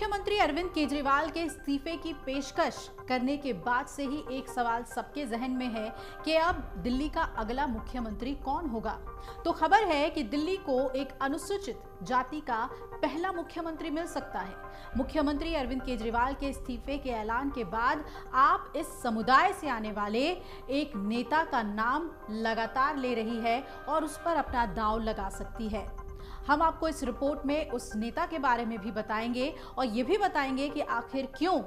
मुख्यमंत्री अरविंद केजरीवाल के इस्तीफे की पेशकश करने के बाद से ही एक सवाल सबके जहन में है कि अब दिल्ली का अगला मुख्यमंत्री कौन होगा। तो खबर है कि दिल्ली को एक अनुसूचित जाति का पहला मुख्यमंत्री मिल सकता है। मुख्यमंत्री अरविंद केजरीवाल के इस्तीफे के ऐलान के बाद आप इस समुदाय से आने वाले एक नेता का नाम लगातार ले रही है और उस पर अपना दांव लगा सकती है। हम आपको इस रिपोर्ट में उस नेता के बारे में भी बताएंगे और ये भी बताएंगे कि आखिर क्यों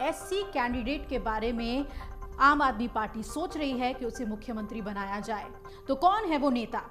एससी कैंडिडेट के बारे में आम आदमी पार्टी सोच रही है कि उसे मुख्यमंत्री बनाया जाए। तो कौन है वो नेता?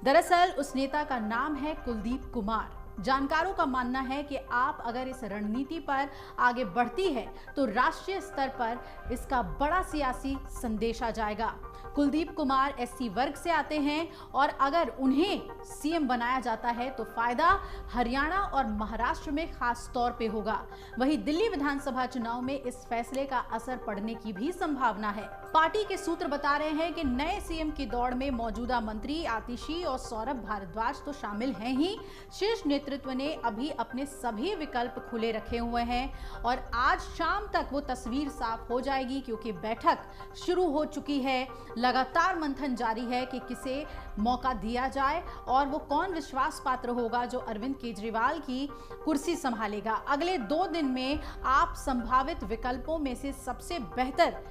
दरअसल उस नेता का नाम है कुलदीप कुमार। जानकारों का मानना है कि आप अगर इस रणनीति पर आगे बढ़ती है तो राष्ट्रीय स्तर पर इसका बड़ा सियासी संदेश आ जाएगा। कुलदीप कुमार एससी वर्ग से आते हैं और अगर उन्हें सीएम बनाया जाता है तो फायदा हरियाणा और महाराष्ट्र में खास तौर पे होगा। वहीं दिल्ली विधानसभा चुनाव में इस फैसले का असर पड़ने की भी संभावना है। पार्टी के सूत्र बता रहे हैं कि नए सीएम की दौड़ में मौजूदा मंत्री आतिशी और सौरभ भारद्वाज तो शामिल हैं ही, शीर्ष नेतृत्व ने अभी अपने सभी विकल्प खुले रखे हुए हैं और आज शाम तक वो तस्वीर साफ हो जाएगी, क्योंकि बैठक शुरू हो चुकी है। लगातार मंथन जारी है कि किसे मौका दिया जाए और वो कौन विश्वास पात्र होगा जो अरविंद केजरीवाल की कुर्सी संभालेगा। अगले 2 दिन में आप संभावित विकल्पों में से सबसे बेहतर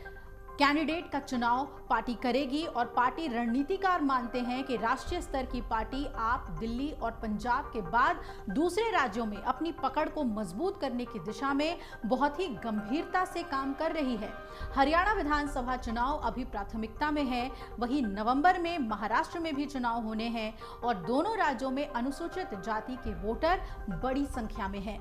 कैंडिडेट का चुनाव पार्टी करेगी और पार्टी रणनीतिकार मानते हैं कि राष्ट्रीय स्तर की पार्टी आप दिल्ली और पंजाब के बाद दूसरे राज्यों में अपनी पकड़ को मजबूत करने की दिशा में बहुत ही गंभीरता से काम कर रही है। हरियाणा विधानसभा चुनाव अभी प्राथमिकता में है, वहीं नवंबर में महाराष्ट्र में भी चुनाव होने हैं और दोनों राज्यों में अनुसूचित जाति के वोटर बड़ी संख्या में हैं।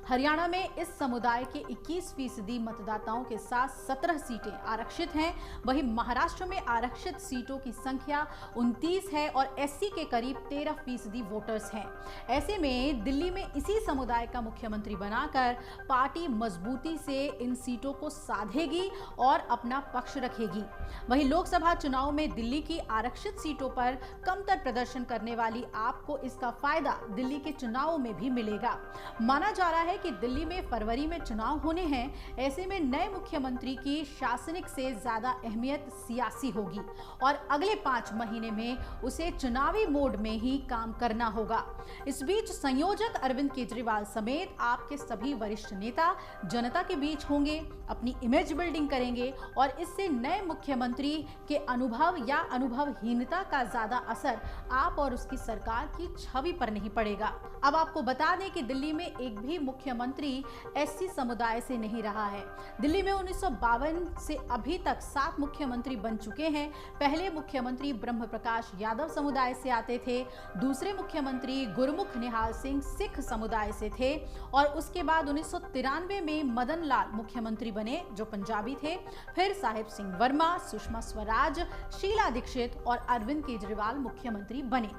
हरियाणा में इस समुदाय के 21% मतदाताओं के साथ 17 सीटें आरक्षित हैं। वहीं महाराष्ट्र में आरक्षित सीटों की संख्या 29 है और एससी के करीब 13% वोटर्स हैं। ऐसे में दिल्ली में इसी समुदाय का मुख्यमंत्री बनाकर पार्टी मजबूती से इन सीटों को साधेगी और अपना पक्ष रखेगी। वहीं लोकसभा चुनाव में दिल्ली की आरक्षित सीटों पर कमतर प्रदर्शन करने वाली आपको इसका फायदा दिल्ली के चुनावों में भी मिलेगा। माना जा रहा है कि दिल्ली में फरवरी में चुनाव होने हैं। ऐसे में नए मुख्यमंत्री की शासनिक से ज्यादा अहमियत सियासी होगी और अगले 5 महीने में उसे चुनावी मोड में ही काम करना होगा। इस बीच संयोजक अरविंद केजरीवाल समेत आपके सभी वरिष्ठ नेता जनता के बीच होंगे, अपनी इमेज बिल्डिंग करेंगे और इससे नए मुख्यमंत्री के अनुभव या अनुभवहीनता का ज्यादा असर आप और उसकी सरकार की छवि पर नहीं पड़ेगा। अब आपको बता दें कि दिल्ली में एक भी मुख्यमंत्री एससी समुदाय से नहीं रहा है। दिल्ली में 1952 से अभी तक 7 मुख्यमंत्री बन चुके हैं। पहले मुख्यमंत्री ब्रह्म प्रकाश यादव समुदाय से आते थे, दूसरे मुख्यमंत्री गुरमुख निहाल सिंह सिख समुदाय से थे और उसके बाद 1993 में मदन लाल मुख्यमंत्री बने जो पंजाबी थे। फिर साहिब सिंह वर्मा, सुषमा स्वराज, शीला दीक्षित और अरविंद केजरीवाल मुख्यमंत्री बने।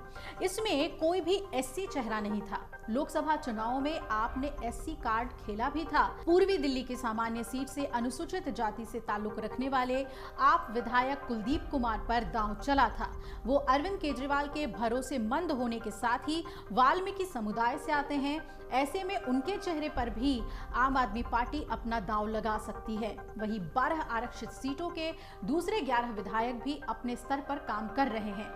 इसमें कोई भी एससी चेहरा नहीं था। लोकसभा चुनाव में आपने एससी कार्ड खेला भी था। पूर्वी दिल्ली की सामान्य सीट से अनुसूचित जाति से ताल्लुक रखने वाले आप विधायक कुलदीप कुमार पर दांव चला था। वो अरविंद केजरीवाल के भरोसेमंद होने के साथ ही वाल्मीकि समुदाय से आते हैं। ऐसे में उनके चेहरे पर भी आम आदमी पार्टी अपना दांव लगा सकती है। वहीं 12 आरक्षित सीटों के दूसरे 11 विधायक भी अपने स्तर पर काम कर रहे हैं।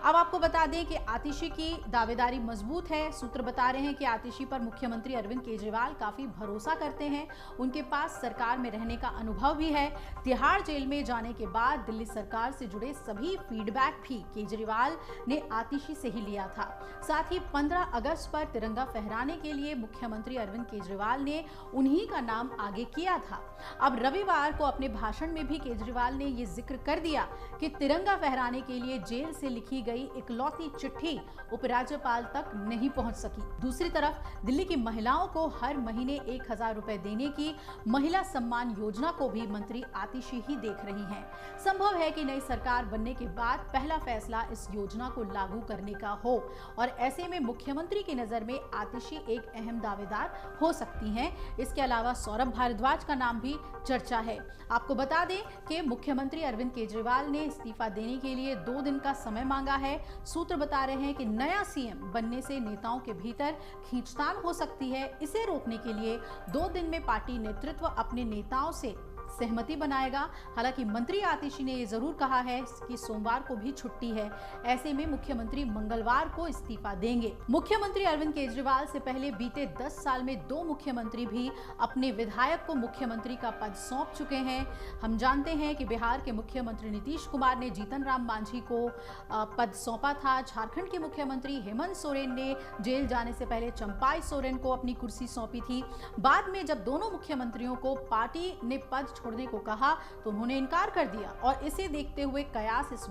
अब आपको बता दें कि आतिशी की दावेदारी मजबूत है। सूत्र बता रहे हैं कि आतिशी पर मुख्यमंत्री अरविंद केजरीवाल काफी भरोसा करते हैं। उनके पास सरकार में रहने का अनुभव भी है। तिहाड़ जेल में जाने के बाद दिल्ली सरकार से जुड़े सभी फीडबैक भी केजरीवाल ने आतिशी से ही लिया था। साथ ही 15 अगस्त पर तिरंगा फहराने के लिए मुख्यमंत्री अरविंद केजरीवाल ने उन्हीं का नाम आगे किया था। अब रविवार को अपने भाषण में भी केजरीवाल ने ये जिक्र कर दिया कि तिरंगा फहराने के लिए जेल से लिखी गई इकलौती चिट्ठी उपराज्यपाल तक नहीं पहुंच सकी। दूसरी तरफ दिल्ली की महिलाओं को हर महीने 1000 रुपए देने की महिला सम्मान योजना को भी मंत्री आतिशी ही देख रही हैं। संभव है कि नई सरकार बनने के बाद पहला फैसला इस योजना को लागू करने का हो और ऐसे में मुख्यमंत्री की नजर में आतिशी एक अहम दावेदार हो सकती हैं। इसके अलावा सौरभ भारद्वाज का नाम भी चर्चा है। आपको बता दें कि मुख्यमंत्री अरविंद केजरीवाल ने इस्तीफा देने के लिए 2 दिन का समय मांगा है। सूत्र बता रहे हैं कि नया सीएम बनने से नेताओं के भीतर खींचतान हो सकती है। इसे रोकने के लिए 2 दिन में पार्टी नेतृत्व अपने नेताओं से सहमति बनाएगा। हालांकि मंत्री आतिशी ने यह जरूर कहा है कि सोमवार को भी छुट्टी है, ऐसे में मुख्यमंत्री मंगलवार को इस्तीफा देंगे। मुख्यमंत्री अरविंद केजरीवाल से पहले बीते 10 साल में 2 मुख्यमंत्री भी अपने विधायक को मुख्यमंत्री का पद सौंप चुके हैं। हम जानते हैं कि बिहार के मुख्यमंत्री नीतीश कुमार ने जीतन राम मांझी को पद सौंपा था। झारखंड के मुख्यमंत्री हेमंत सोरेन ने जेल जाने से पहले चंपाई सोरेन को अपनी कुर्सी सौंपी थी। बाद में जब दोनों मुख्यमंत्रियों को पार्टी ने पद छोड़ने को कहा तो उन्होंने इनकार कर दिया और इसे देखते हुए कयास इस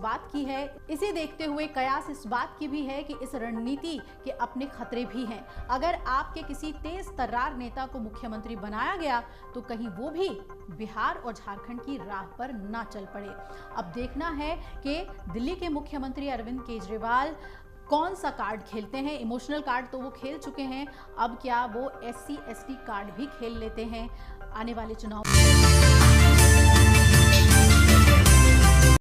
बात की भी है कि इस रणनीति के अपने खतरे भी हैं। अगर आपके किसी तेज तर्रार नेता को मुख्यमंत्री बनाया गया तो कहीं वो भी बिहार और झारखंड की राह पर ना चल पड़े। अब देखना है कि दिल्ली के मुख्यमंत्री अरविंद केजरीवाल कौन सा कार्ड खेलते हैं। इमोशनल कार्ड तो वो खेल चुके हैं, अब क्या वो SC ST कार्ड भी खेल लेते हैं आने वाले चुनाव।